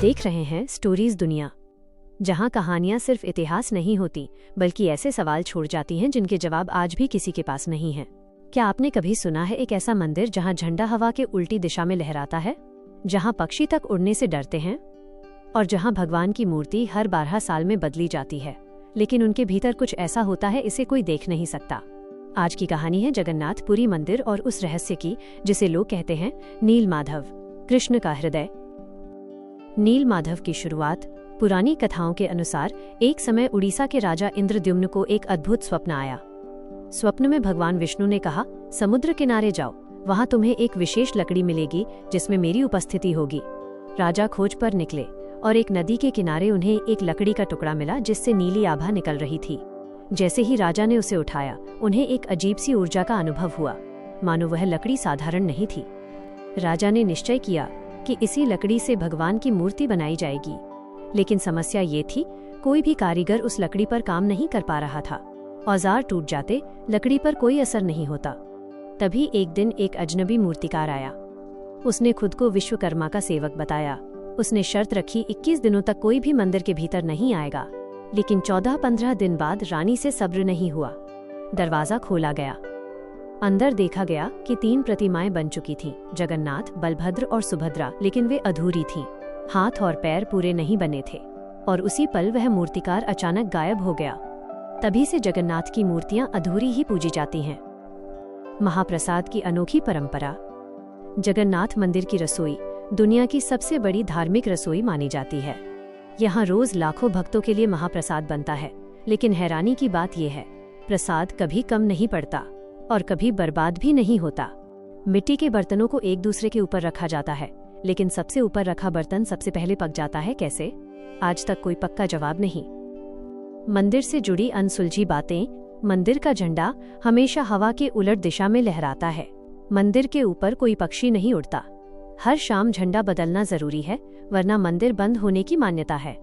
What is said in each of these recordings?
देख रहे हैं स्टोरीज दुनिया, जहां कहानियां सिर्फ इतिहास नहीं होती बल्कि ऐसे सवाल छोड़ जाती हैं जिनके जवाब आज भी किसी के पास नहीं हैं। क्या आपने कभी सुना है एक ऐसा मंदिर जहां झंडा हवा के उल्टी दिशा में लहराता है, जहां पक्षी तक उड़ने से डरते हैं और जहां भगवान की मूर्ति हर 12 साल में बदली जाती है, लेकिन उनके भीतर कुछ ऐसा होता है इसे कोई देख नहीं सकता। आज की कहानी है जगन्नाथ पुरी मंदिर और उस रहस्य की जिसे लोग कहते हैं नील माधव, कृष्ण का हृदय। नील माधव की शुरुआत पुरानी कथाओं के अनुसार एक समय उड़ीसा के राजा इंद्रद्युम्न को एक अद्भुत स्वप्न आया। स्वप्न में भगवान विष्णु ने कहा, समुद्र किनारे जाओ, वहां तुम्हें एक विशेष लकड़ी मिलेगी जिसमें मेरी उपस्थिति होगी। राजा खोज पर निकले और एक नदी के किनारे उन्हें एक लकड़ी का टुकड़ा मिला जिससे नीली आभा निकल रही थी। जैसे ही राजा ने उसे उठाया, उन्हें एक अजीब सी ऊर्जा का अनुभव हुआ, मानो वह लकड़ी साधारण नहीं थी। राजा ने निश्चय किया कि इसी लकड़ी से भगवान की मूर्ति बनाई जाएगी, लेकिन समस्या ये थी, कोई भी कारीगर उस लकड़ी पर काम नहीं कर पा रहा था। औजार टूट जाते, लकड़ी पर कोई असर नहीं होता। तभी एक दिन एक अजनबी मूर्तिकार आया। उसने खुद को विश्वकर्मा का सेवक बताया। उसने शर्त रखी, 21 दिनों तक कोई भी मंदिर के भीतर नहीं आएगा। लेकिन 14-15 दिन बाद रानी से सब्र नहीं हुआ। दरवाजा खोला गया। अंदर देखा गया कि 3 प्रतिमाएं बन चुकी थीं, जगन्नाथ, बलभद्र और सुभद्रा, लेकिन वे अधूरी थीं। हाथ और पैर पूरे नहीं बने थे और उसी पल वह मूर्तिकार अचानक गायब हो गया। तभी से जगन्नाथ की मूर्तियां अधूरी ही पूजी जाती हैं। महाप्रसाद की अनोखी परंपरा। जगन्नाथ मंदिर की रसोई दुनिया की सबसे बड़ी धार्मिक रसोई मानी जाती है। यहाँ रोज लाखों भक्तों के लिए महाप्रसाद बनता है, लेकिन हैरानी की बात यह है, प्रसाद कभी कम नहीं पड़ता और कभी बर्बाद भी नहीं होता। मिट्टी के बर्तनों को एक दूसरे के ऊपर रखा जाता है, लेकिन सबसे ऊपर रखा बर्तन सबसे पहले पक जाता है। कैसे? आज तक कोई पक्का जवाब नहीं। मंदिर से जुड़ी अनसुलझी बातें। मंदिर का झंडा हमेशा हवा के उलट दिशा में लहराता है। मंदिर के ऊपर कोई पक्षी नहीं उड़ता। हर शाम झंडा बदलना जरूरी है, वरना मंदिर बंद होने की मान्यता है।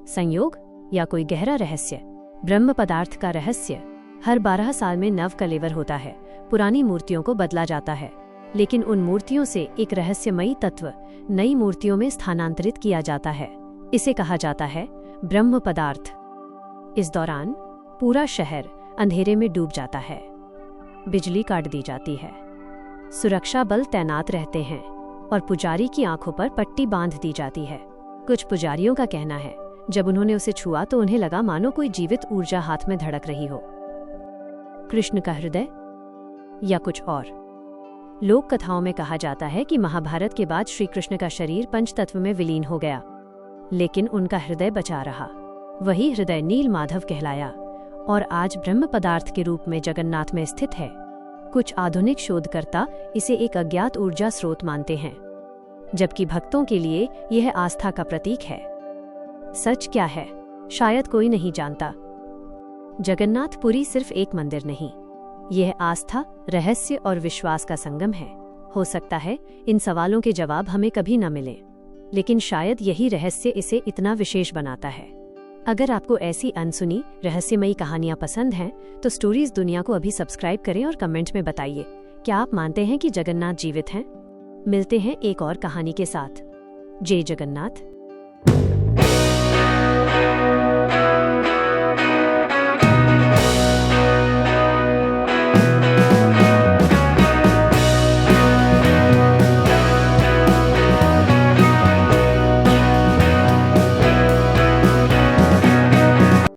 संयोग या कोई गहरा रहस्य? ब्रह्म पदार्थ का रहस्य। हर 12 साल में नव कलेवर होता है। पुरानी मूर्तियों को बदला जाता है, लेकिन उन मूर्तियों से एक रहस्यमयी तत्व नई मूर्तियों में स्थानांतरित किया जाता है। इसे कहा जाता है ब्रह्म पदार्थ। इस दौरान पूरा शहर अंधेरे में डूब जाता है। बिजली काट दी जाती है। सुरक्षा बल तैनात रहते हैं और पुजारी की आंखों पर पट्टी बांध दी जाती है। कुछ पुजारियों का कहना है, जब उन्होंने उसे छुआ तो उन्हें लगा मानो कोई जीवित ऊर्जा हाथ में धड़क रही हो। कृष्ण का हृदय या कुछ और? लोक कथाओं में कहा जाता है कि महाभारत के बाद श्री कृष्ण का शरीर पंचतत्व में विलीन हो गया, लेकिन उनका हृदय बचा रहा। वही हृदय नील माधव कहलाया और आज ब्रह्म पदार्थ के रूप में जगन्नाथ में स्थित है। कुछ आधुनिक शोधकर्ता इसे एक अज्ञात ऊर्जा स्रोत मानते हैं, जबकि भक्तों के लिए यह आस्था का प्रतीक है। सच क्या है, शायद कोई नहीं जानता। जगन्नाथ पुरी सिर्फ एक मंदिर नहीं, यह आस्था, रहस्य और विश्वास का संगम है। हो सकता है इन सवालों के जवाब हमें कभी न मिले, लेकिन शायद यही रहस्य इसे इतना विशेष बनाता है। अगर आपको ऐसी अनसुनी रहस्यमयी कहानियां पसंद हैं, तो स्टोरीज दुनिया को अभी सब्सक्राइब करें और कमेंट में बताइए, क्या आप मानते हैं कि जगन्नाथ जीवित हैं? मिलते हैं एक और कहानी के साथ। जय जगन्नाथ।